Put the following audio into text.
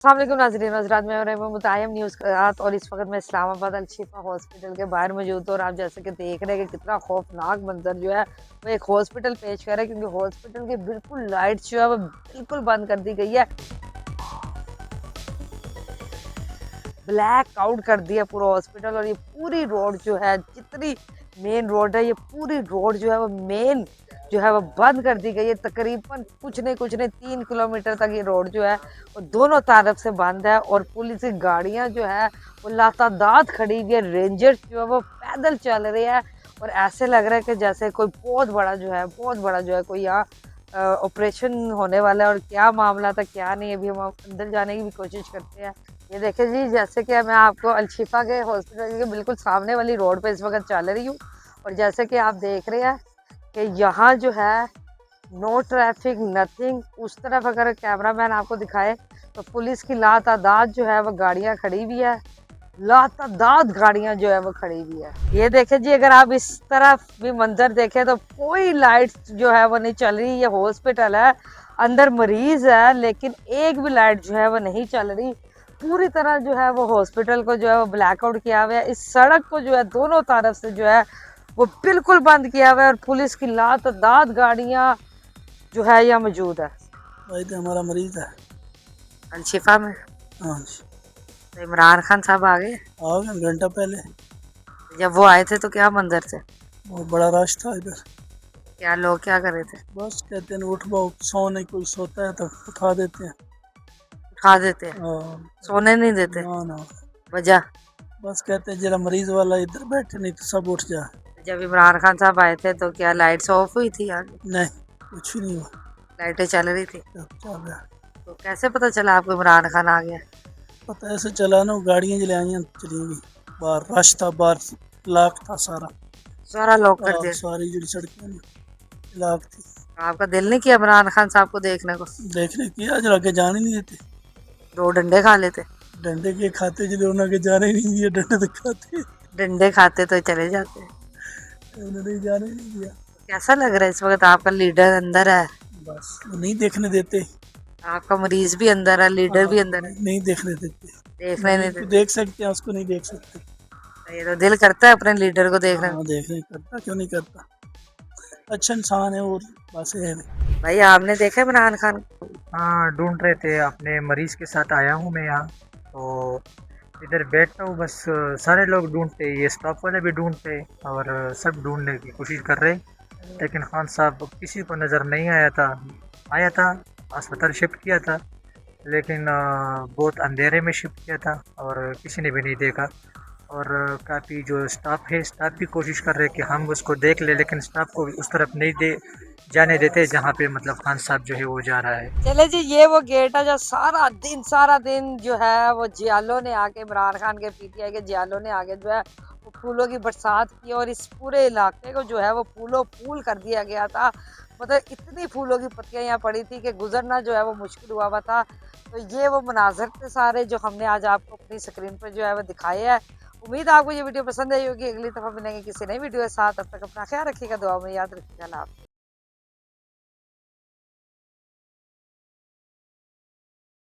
अस्सलाम वालेकुम नाज़रीन हज़रात, मैं मुतायम न्यूज़ और इस वक्त मैं इस्लामाबाद अल-शिफा हॉस्पिटल के बाहर मौजूद हूँ और आप जैसे कि देख रहे हैं कि कितना खौफनाक मंजर जो है वो एक हॉस्पिटल पेश कर रहा है, क्योंकि हॉस्पिटल की बिल्कुल लाइट्स जो है वो बिल्कुल बंद कर दी गई है। ब्लैक आउट कर दिया पूरा हॉस्पिटल और ये पूरी रोड जो है, जितनी मेन रोड है, ये पूरी रोड जो है वो मेन जो है वो बंद कर दी गई है। तकरीबन कुछ नहीं 3 किलोमीटर तक ये रोड जो है वो दोनों तरफ से बंद है और पुलिस की गाड़ियां जो है वो लातादाद खड़ी हुई है। रेंजर्स जो है वो पैदल चल रहे हैं और ऐसे लग रहा है कि जैसे कोई बहुत बड़ा जो है कोई यहाँ ऑपरेशन होने वाला है। और क्या मामला था क्या नहीं, अभी हम अंदर जाने की भी कोशिश करते हैं। ये देखिए जी, जैसे कि मैं आपको अल-शिफा के हॉस्पिटल के बिल्कुल सामने वाली रोड पे इस वक्त चल रही हूँ और जैसे कि आप देख रहे हैं कि यहाँ जो है नो ट्रैफिक नथिंग। उस तरफ अगर कैमरामैन आपको दिखाए तो पुलिस की लातादाद जो है वो गाड़ियाँ खड़ी हुई है, लातादाद गाड़ियाँ जो है वो खड़ी हुई है। ये देखे जी, अगर आप इस तरफ भी मंजर देखें तो कोई लाइट जो है वो नहीं चल रही। ये हॉस्पिटल है, अंदर मरीज है, लेकिन एक भी लाइट जो है वो नहीं चल रही। पूरी तरह जो है वो हॉस्पिटल को जो है वो ब्लैकआउट किया हुआ है। इस सड़क को जो है दोनों तरफ से जो है वो बिल्कुल बंद किया हुआ है और पुलिस की लातादाद गाड़ियाँ जो है यहाँ मौजूद है। भाई तो हमारा मरीज है अल-शिफा में हाँ जी, तो इमरान खान साहब आ गए। आ गए घंटा पहले। जब वो आए थे तो क्या मंजर थे, बहुत बड़ा रश था इधर। क्या लोग क्या कर रहे थे? बस कहते हैं उठ पाओ, सोने कोई सोता है तो उठा देते हैं। उठा देते हैं, हाँ, सोने नहीं देते? ना ना, वजह? बस कहते हैं जरा मरीज वाला इधर बैठे, नहीं तो सब उठ जा। जब इमरान खान साहब आए थे तो क्या लाइट्स ऑफ हुई थी यहाँ? नहीं, कुछ भी नहीं हुआ, लाइटें चल रही थी। सब चल रहा। तो कैसे पता चला आपको इमरान खान आ गया? पता ऐसे चला ना, गाड़ियाँ जलाइयाँ चली गई, बाहर रश था, बाहर लाख था सारा। सारा लॉक कर दिया? सारी जो सड़कें ना लाख थी। आपका दिल नहीं किया इमरान खान साहब को देखने को? देखने की आज आगे जाने नहीं देते। 2 डंडे खा लेते? डंडे के खाते जो उन्होंने जाने ही नहीं दिया, डंडे तो खाते, डंडे खाते तो चले जाते। उन्होंने जाने ही नहीं दिया। कैसा लग रहा है इस वक्त आपका लीडर अंदर है? बस वो नहीं देखने देते। आपका मरीज भी अंदर है, लीडर भी अंदर है? नहीं देखने देते। देखने नहीं देते? देख सकते हैं, उसको नहीं देख सकते। ये तो दिल करता है अपने लीडर को देखने। हाँ, देखने करता, क्यों नहीं करता, अच्छा इंसान है और बस है। भाई आपने देखा इमरान खान? हाँ, ढूंढ रहे थे, अपने मरीज़ के साथ आया हूँ मैं यहाँ, तो इधर बैठता हूँ बस। सारे लोग ढूंढते, ये स्टाफ वाले भी ढूंढते और सब ढूंढने की कोशिश कर रहे, लेकिन खान साहब किसी को नज़र नहीं आया था। अस्पताल शिफ्ट किया था, लेकिन बहुत अंधेरे में शिफ्ट किया था और किसी ने भी नहीं देखा। और काफ़ी जो स्टाफ भी कोशिश कर रहे कि हम उसको देख ले, लेकिन स्टाफ को उस तरफ नहीं जाने देते जहाँ पे मतलब खान साहब जो है वो जा रहा है। चले जी, ये वो गेट है जो सारा दिन जो है वो जियालों ने आके, इमरान खान के पीटीआई के जियालों ने आके जो है वो फूलों की बरसात की और इस पूरे इलाके को जो है वो फूल कर दिया गया था। मतलब इतनी फूलों की पत्तियां यहाँ पड़ी थी कि गुजरना जो है वो मुश्किल हुआ था। तो ये वो मनाजर थे सारे जो हमने आज आपको अपनी स्क्रीन पर जो है वो दिखाए हैं। उम्मीद है आपको ये वीडियो पसंद आई होगी। अगली दफा मिलेंगे किसी नई वीडियो के साथ, तब तक अपना ख्याल रखिएगा, दुआ में याद रखिएगा।